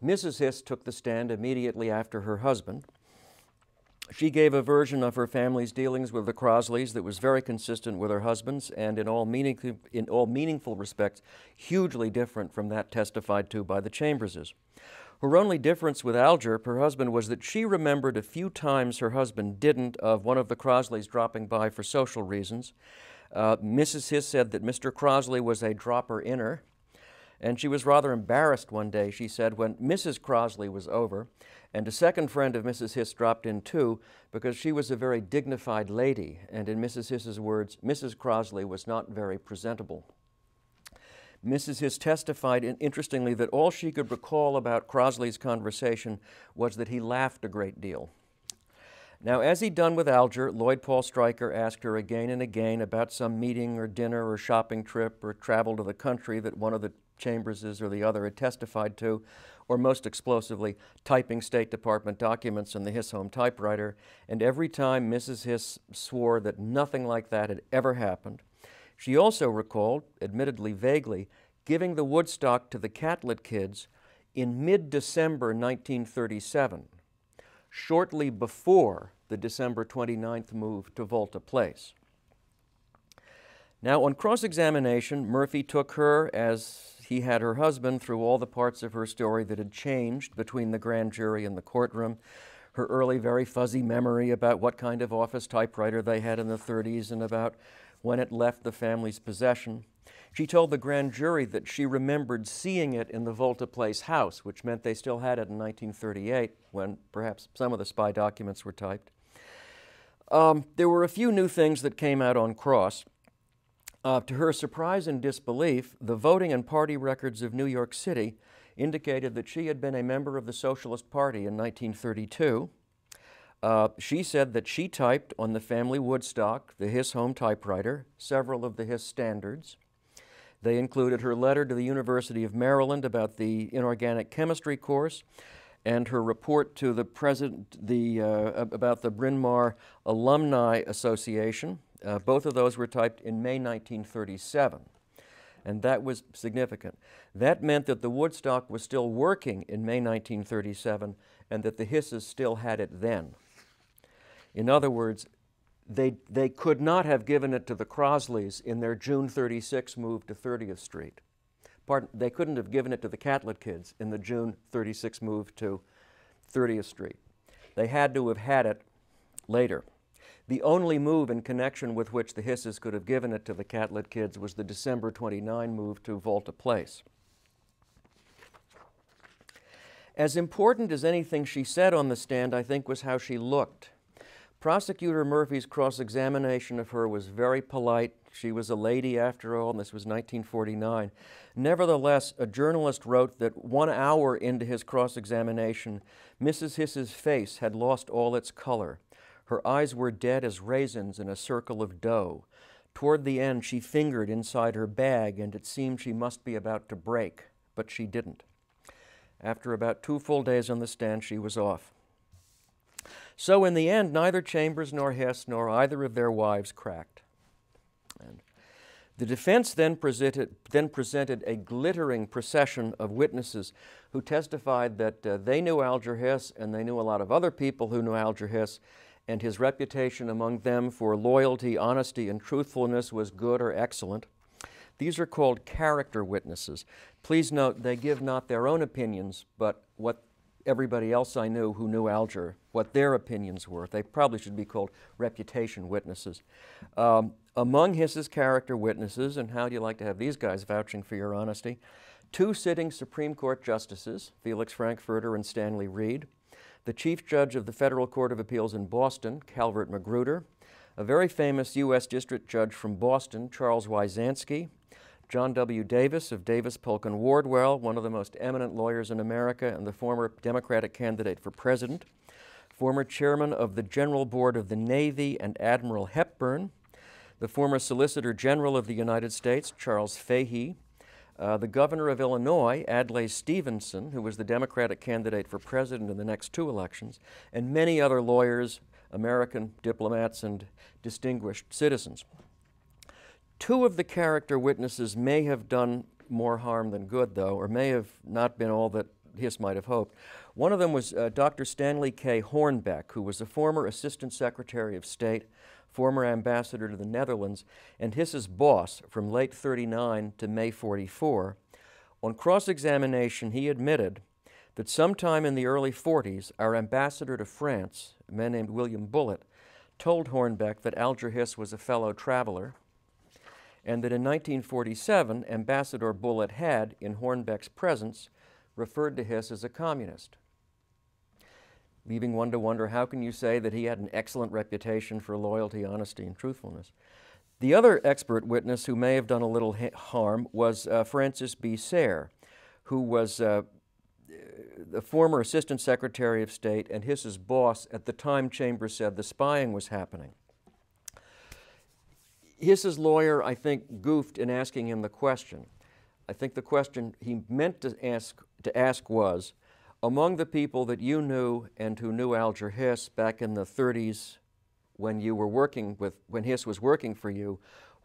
Mrs. Hiss took the stand immediately after her husband. She gave a version of her family's dealings with the Crosleys that was very consistent with her husband's and in all meaningful respects hugely different from that testified to by the Chamberses. Her only difference with Alger, her husband, was that she remembered a few times her husband didn't of one of the Crosleys dropping by for social reasons. Mrs. Hiss said that Mr. Crosley was a dropper-inner, and she was rather embarrassed one day, she said, when Mrs. Crosley was over, and a second friend of Mrs. Hiss dropped in too, because she was a very dignified lady, and in Mrs. Hiss's words, Mrs. Crosley was not very presentable. Mrs. Hiss testified, interestingly, that all she could recall about Crosley's conversation was that he laughed a great deal. Now, as he'd done with Alger, Lloyd Paul Stryker asked her again and again about some meeting or dinner or shopping trip or travel to the country that one of the Chamberses or the other had testified to, or most explosively, typing State Department documents on the Hiss home typewriter, and every time Mrs. Hiss swore that nothing like that had ever happened. She also recalled, admittedly vaguely, giving the Woodstock to the Catlett kids in mid-December 1937, shortly before the December 29th move to Volta Place. Now, on cross-examination, Murphy took her, as he had her husband, through all the parts of her story that had changed between the grand jury and the courtroom, her early, very fuzzy memory about what kind of office typewriter they had in the 30s and about when it left the family's possession. She told the grand jury that she remembered seeing it in the Volta Place house, which meant they still had it in 1938, when perhaps some of the spy documents were typed. There were a few new things that came out on cross. To her surprise and disbelief, the voting and party records of New York City indicated that she had been a member of the Socialist Party in 1932. She said that she typed on the family Woodstock, the Hiss home typewriter, several of the Hiss standards. They included her letter to the University of Maryland about the inorganic chemistry course and her report to the president about the Bryn Mawr Alumni Association. Both of those were typed in May 1937, and that was significant. That meant that the Woodstock was still working in May 1937 and that the Hisses still had it then. In other words, they could not have given it to the Crosleys in their June 36 move to 30th Street. They couldn't have given it to the Catlett kids in the June 36 move to 30th Street. They had to have had it later. The only move in connection with which the Hisses could have given it to the Catlett kids was the December 29 move to Volta Place. As important as anything she said on the stand, I think, was how she looked. Prosecutor Murphy's cross-examination of her was very polite. She was a lady after all, and this was 1949. Nevertheless, a journalist wrote that 1 hour into his cross-examination, Mrs. Hiss's face had lost all its color. Her eyes were dead as raisins in a circle of dough. Toward the end, she fingered inside her bag, and it seemed she must be about to break, but she didn't. After about 2 full days on the stand, she was off. So in the end, neither Chambers nor Hiss nor either of their wives cracked. And the defense then presented a glittering procession of witnesses who testified that they knew Alger Hiss, and they knew a lot of other people who knew Alger Hiss, and his reputation among them for loyalty, honesty, and truthfulness was good or excellent. These are called character witnesses. Please note, they give not their own opinions, but what everybody else I knew who knew Alger, what their opinions were. They probably should be called reputation witnesses. Among Hiss's character witnesses, and how do you like to have these guys vouching for your honesty, 2 sitting Supreme Court justices, Felix Frankfurter and Stanley Reed, the Chief Judge of the Federal Court of Appeals in Boston, Calvert Magruder, a very famous U.S. District Judge from Boston, Charles Wyzanski, John W. Davis of Davis, Polk & Wardwell, one of the most eminent lawyers in America and the former Democratic candidate for president, former chairman of the General Board of the Navy and Admiral Hepburn, the former Solicitor General of the United States, Charles Fahey, the governor of Illinois, Adlai Stevenson, who was the Democratic candidate for president in the next 2 elections, and many other lawyers, American diplomats, and distinguished citizens. 2 of the character witnesses may have done more harm than good, though, or may have not been all that Hiss might have hoped. One of them was Dr. Stanley K. Hornbeck, who was a former Assistant Secretary of State, former ambassador to the Netherlands, and Hiss's boss from late 39 to May 44. On cross-examination, he admitted that sometime in the early 40s, our ambassador to France, a man named William Bullitt, told Hornbeck that Alger Hiss was a fellow traveler, and that in 1947, Ambassador Bullitt had, in Hornbeck's presence, referred to Hiss as a communist, leaving one to wonder, how can you say that he had an excellent reputation for loyalty, honesty, and truthfulness? The other expert witness who may have done a little harm was Francis B. Sayre, who was the former Assistant Secretary of State and Hiss's boss at the time Chambers said the spying was happening. Hiss's lawyer, I think, goofed in asking him the question. I think the question he meant to ask was, among the people that you knew and who knew Alger Hiss back in the 30s when you were working with, when Hiss was working for you,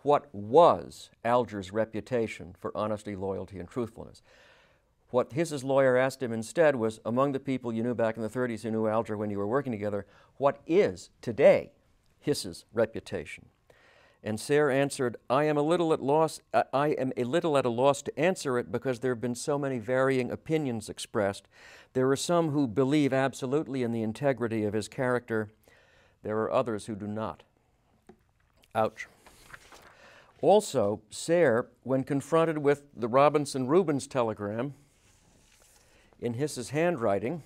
what was Alger's reputation for honesty, loyalty, and truthfulness? What Hiss's lawyer asked him instead was, among the people you knew back in the 30s who knew Alger when you were working together, what is today Hiss's reputation? And Sayre answered, I am a little at a loss to answer it because there have been so many varying opinions expressed. There are some who believe absolutely in the integrity of his character. There are others who do not. Ouch. Also, Sayre, when confronted with the Robinson-Rubens telegram in Hiss's handwriting,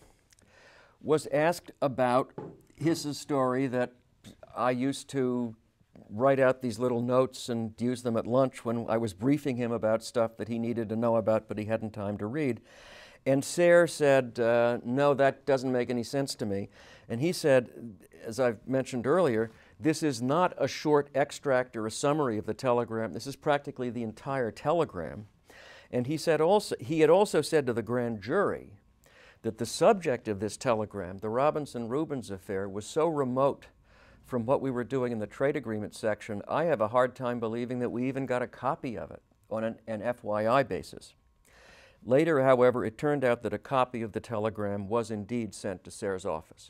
was asked about Hiss's story that I used to write out these little notes and use them at lunch when I was briefing him about stuff that he needed to know about but he hadn't time to read. And Sayre said, no, that doesn't make any sense to me. And he said, as I've mentioned earlier, this is not a short extract or a summary of the telegram. This is practically the entire telegram. And he said also, he had also said to the grand jury that the subject of this telegram, the Robinson-Rubens affair, was so remote from what we were doing in the trade agreement section, I have a hard time believing that we even got a copy of it on an FYI basis. Later, however, it turned out that a copy of the telegram was indeed sent to Sayre's office.